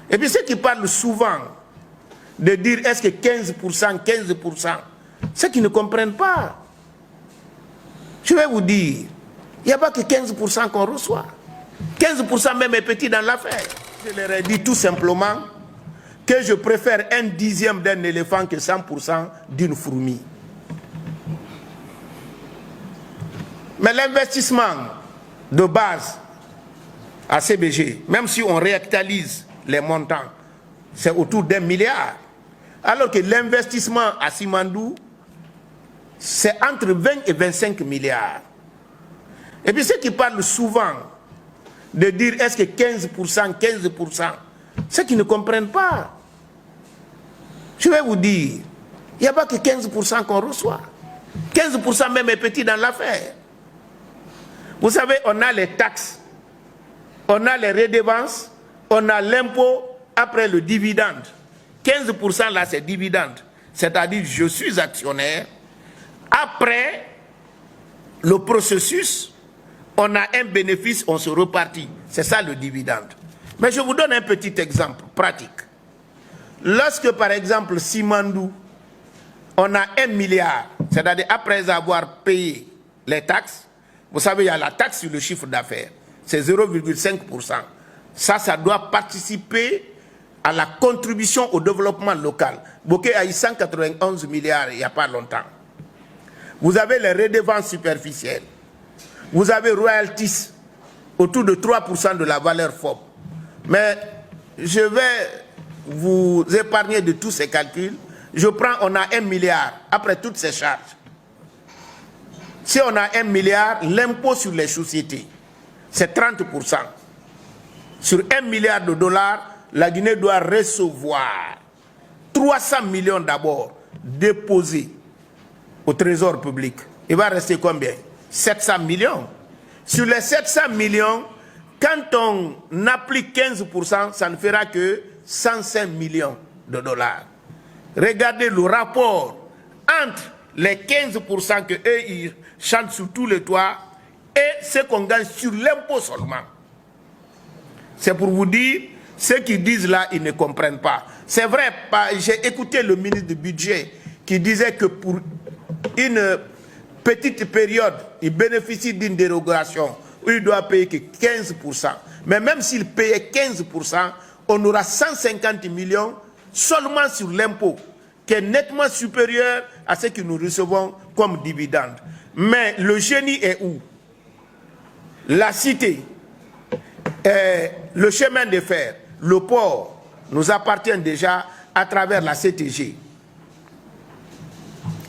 Et puis ceux qui parlent souvent de dire est-ce que 15%, 15%, ceux qui ne comprennent pas. Je vais vous dire, il n'y a pas que 15% qu'on reçoit. 15% même est petit dans l'affaire. Je leur ai dit tout simplement que je préfère 1/10 d'un éléphant que 100% d'une fourmi. Mais l'investissement de base à CBG, même si on réactualise les montants, c'est autour d'1 milliard. Alors que l'investissement à Simandou, c'est entre 20 et 25 milliards. Et puis ceux qui parlent souvent de dire est-ce que 15%, 15%, ceux qui ne comprennent pas. Je vais vous dire, il n'y a pas que 15% qu'on reçoit. 15% même est petit dans l'affaire. Vous savez, on a les taxes, on a les redevances, on a l'impôt après le dividende. 15% là, c'est dividende. C'est-à-dire, je suis actionnaire. Après le processus, on a un bénéfice, on se repartit. C'est ça le dividende. Mais je vous donne un petit exemple pratique. Lorsque, par exemple, Simandou, on a 1 milliard, c'est-à-dire après avoir payé les taxes, vous savez, il y a la taxe sur le chiffre d'affaires, c'est 0,5%. Ça doit participer à la contribution au développement local. Bokeh a eu 191 milliards il n'y a pas longtemps. Vous avez les redevances superficielles. Vous avez royalties autour de 3% de la valeur FOB. Mais je vais vous épargner de tous ces calculs. Je prends, on a 1 milliard après toutes ces charges. Si on a 1 milliard, l'impôt sur les sociétés, c'est 30%. Sur 1 milliard de dollars, la Guinée doit recevoir 300 millions d'abord déposés au trésor public. Il va rester combien? 700 millions. Sur les 700 millions, quand on applique 15%, ça ne fera que 105 millions de dollars. Regardez le rapport entre les 15% que eux ils chantent sur tous les toits et ce qu'on gagne sur l'impôt seulement. C'est pour vous dire, ceux qui disent là, ils ne comprennent pas. C'est vrai, j'ai écouté le ministre du budget qui disait que pour une petite période, il bénéficie d'une dérogation où il doit payer que 15%. Mais même s'il payait 15%, on aura 150 millions seulement sur l'impôt, qui est nettement supérieur à ce que nous recevons comme dividende. Mais le génie est où? La cité, le chemin de fer, le port nous appartient déjà à travers la CTG.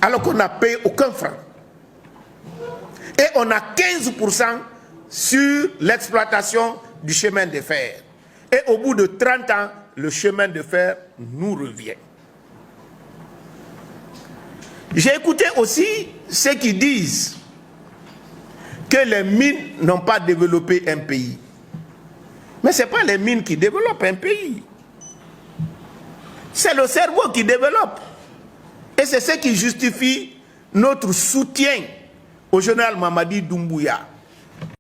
Alors qu'on n'a payé aucun franc. Et on a 15% sur l'exploitation du chemin de fer. Et au bout de 30 ans, le chemin de fer nous revient. J'ai écouté aussi ceux qui disent que les mines n'ont pas développé un pays. Mais ce n'est pas les mines qui développent un pays. C'est le cerveau qui développe. Et c'est ce qui justifie notre soutien au général Mamadi Doumbouya.